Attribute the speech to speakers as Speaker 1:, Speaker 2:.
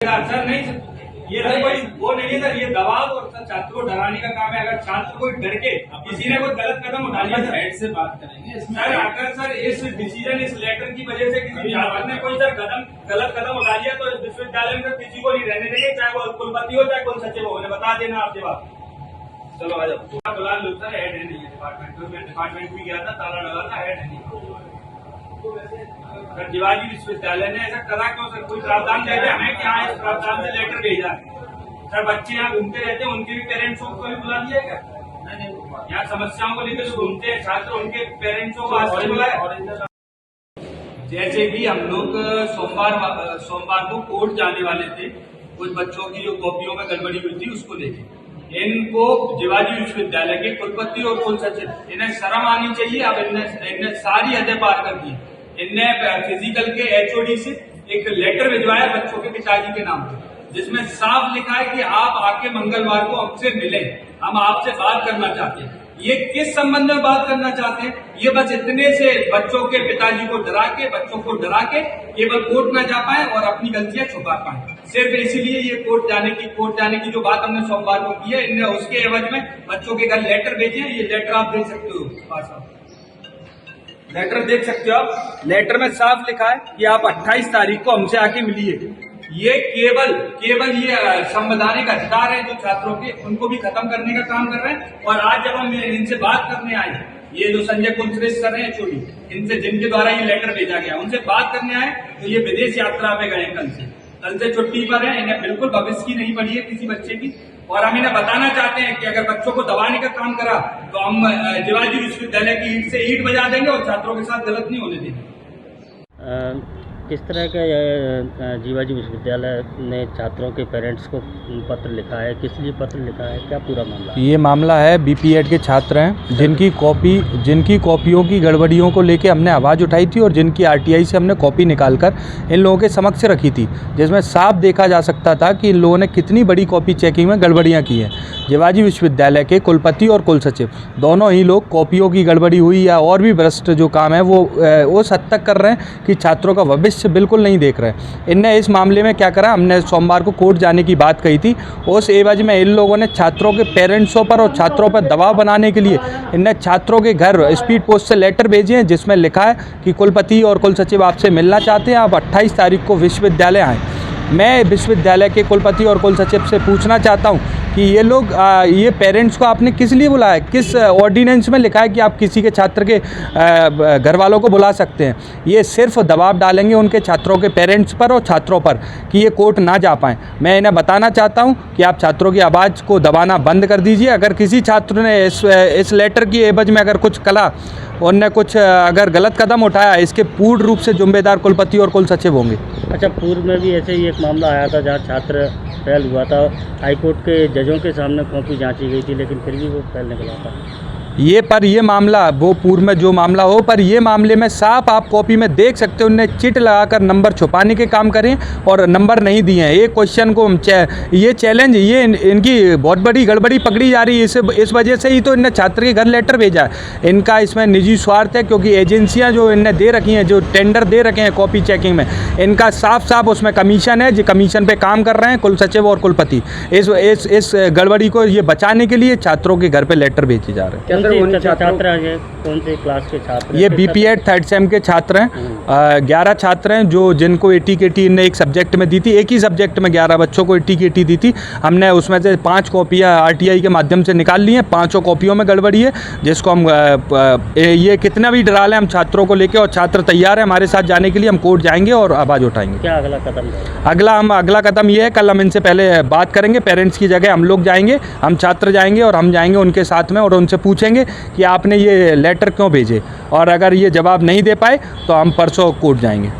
Speaker 1: Sir नहीं, ये sir कोई वो नहीं है सर, ये दबाव और सर छात्र को डराने का काम है। अगर छात्र कोई डर के किसी ने कोई गलत कदम उठा लिया सर, हेड से बात करेंगे सर। अगर सर इस डिसीजन, इस लेटर की वजह से किसी छात्र ने कोई सर गलत कदम उठा लिया तो इस विश्वविद्यालय में किसी को नहीं रहने देंगे, चाहे वो कुलपति हो चाहे कुल सचिव हो। उन्हें बता देना आप जवाब। चलो आ जाओ। फिलहाल लोग सर हेड है नहीं है डिपार्टमेंट में, डिपार्टमेंट भी गया था, ताला लगा था, हेड है नहीं सर। शिवाजी विश्वविद्यालय ने ऐसा करा क्यों सर? कोई प्रावधान दे दिया हमें कि हाँ इस प्रावधान से लेटर भेजा सर। बच्चे यहाँ घूमते रहते हैं, उनके भी पेरेंट्स को भी बुला दिया क्या? यहाँ समस्याओं को लेकर जो घूमते हैं छात्र, उनके पेरेंट्स को आज से बुलाया। जैसे कि हम लोग सोमवार को कोर्ट जाने वाले थे, कुछ बच्चों की जो कॉपियों में गड़बड़ी हुई थी उसको लेके इनको शिवाजी विश्वविद्यालय के कुलपति और कुल सचिव, इन्हें शर्म आनी चाहिए। अब इन्हें सारी हदें पार कर दी। इनने फिजिकल के एचओडी से एक लेटर भिजवाया बच्चों के पिताजी के नाम पे, जिसमें साफ लिखा है कि आप आके मंगलवार को हमसे मिलें, हम आपसे बात करना चाहते हैं। ये किस संबंध में बात करना चाहते हैं? ये बस इतने से बच्चों के पिताजी को डरा के, बच्चों को डरा के केवल कोर्ट न जा पाए और अपनी गलतियां छुपा पाए। सिर्फ इसीलिए ये कोर्ट जाने की जो बात हमने सोमवार को की है, इनने उसके एवज में बच्चों के घर लेटर भेजे हैं। ये लेटर आप देख सकते हो, लेटर देख सकते हो आप। लेटर में साफ लिखा है कि आप 28 तारीख को हमसे आके मिलिए। ये केवल ये संवैधानिक अधिकार है जो छात्रों के, उनको भी खत्म करने का काम कर रहे हैं। और आज जब हम इनसे बात करने आए, ये जो संजय कुलश्रेष्ठ सर हैं चोरी, इनसे जिनके द्वारा ये लेटर भेजा गया, उनसे बात करने आए तो ये विदेश यात्रा पे गए। कल से छुट्टी पर है। इन्हें बिल्कुल भविष्य की नहीं पड़ी है किसी बच्चे की। और हम इन्हें बताना चाहते हैं कि अगर बच्चों को दबाने का काम करा तो हम शिवाजी विश्वविद्यालय की ईंट से ईंट बजा देंगे और छात्रों के साथ गलत नहीं होने देंगे।
Speaker 2: किस तरह का शिवाजी विश्वविद्यालय ने छात्रों के पेरेंट्स को पत्र लिखा है? किस लिए पत्र लिखा है? क्या पूरा मामला है?
Speaker 3: ये मामला है बीपीएड के छात्र हैं जिनकी कॉपियों की गड़बड़ियों को लेके हमने आवाज़ उठाई थी और जिनकी आरटीआई से हमने कॉपी निकालकर इन लोगों के समक्ष रखी थी, जिसमें साफ देखा जा सकता था कि इन लोगों ने कितनी बड़ी कॉपी चेकिंग में गड़बड़ियाँ की हैं। शिवाजी विश्वविद्यालय के कुलपति और कुल सचिव दोनों ही लोग कॉपियों की गड़बड़ी हुई या और भी भ्रष्ट जो काम है वो उस हद तक कर रहे हैं कि छात्रों का भविष्य बिल्कुल नहीं देख रहे हैं। इनने इस मामले में क्या करा, हमने सोमवार को कोर्ट जाने की बात कही थी, उस एवज में इन लोगों ने छात्रों के पेरेंट्सों पर और छात्रों पर दबाव बनाने के लिए इनने छात्रों के घर स्पीड पोस्ट से लेटर भेजे हैं, जिसमें लिखा है कि कुलपति और कुल सचिव आपसे मिलना चाहते हैं, आप 28 तारीख को विश्वविद्यालय आएँ। मैं विश्वविद्यालय के कुलपति और कुल सचिव से पूछना चाहता हूं कि ये लोग ये पेरेंट्स को आपने किस लिए बुलाया? किस ऑर्डिनेंस में लिखा है कि आप किसी के छात्र के घर वालों को बुला सकते हैं? ये सिर्फ दबाव डालेंगे उनके छात्रों के पेरेंट्स पर और छात्रों पर कि ये कोर्ट ना जा पाएँ। मैं इन्हें बताना चाहता हूं कि आप छात्रों की आवाज़ को दबाना बंद कर दीजिए। अगर किसी छात्र ने इस लेटर की एवज में अगर कुछ कला, उनने कुछ अगर गलत कदम उठाया, इसके पूर्ण रूप से जिम्मेदार कुलपति और कुल सचिव होंगे।
Speaker 2: अच्छा, पूर्व में भी ऐसे ही एक मामला आया था जहाँ छात्र फेल हुआ था, हाईकोर्ट के जजों के सामने कॉपी जांची गई थी, लेकिन फिर भी वो फेल निकला था।
Speaker 3: ये मामला वो पूर्व में जो मामला हो, पर ये मामले में साफ आप कॉपी में देख सकते हो, उनने चिट लगाकर नंबर छुपाने के काम करें और नंबर नहीं दिए हैं। ये क्वेश्चन को ये चैलेंज, ये इनकी बहुत बड़ी गड़बड़ी पकड़ी जा रही है। इस वजह से ही तो इनने छात्र के घर लेटर भेजा है। इनका इसमें निजी स्वार्थ है, क्योंकि एजेंसियाँ जो इनने दे रखी हैं, जो टेंडर दे रखे हैं कॉपी चेकिंग में, इनका साफ उसमें कमीशन है, जो कमीशन पे काम कर रहे हैं कुल सचिव और कुलपति। इस गड़बड़ी को ये बचाने के लिए छात्रों के घर पे लेटर भेजे जा रहे हैं।
Speaker 2: छात्र कौन से क्लास के छात्र?
Speaker 3: ये बीपीएड 3rd सेम के छात्र हैं। 11 छात्र हैं जिनको 80 की 80 ने एक सब्जेक्ट में दी थी। एक ही सब्जेक्ट में 11 बच्चों को 80 की 80 दी थी। हमने उसमें से 5 कॉपियाँ आरटीआई के माध्यम से निकाल ली हैं। 5 कॉपियों में गड़बड़ी है, जिसको हम ये कितना भी डरा लें, हम छात्रों को लेकर, और छात्र तैयार है हमारे साथ जाने के लिए। हम कोर्ट जाएंगे और आवाज़ उठाएंगे।
Speaker 2: क्या अगला कदम है?
Speaker 3: अगला कदम ये है, कल हम इनसे पहले बात करेंगे। पेरेंट्स की जगह हम लोग जाएंगे, हम छात्र जाएंगे और हम जाएंगे उनके साथ में और उनसे पूछेंगे कि आपने ये लेटर क्यों भेजे, और अगर ये जवाब नहीं दे पाए तो हम परसों कोर्ट जाएंगे।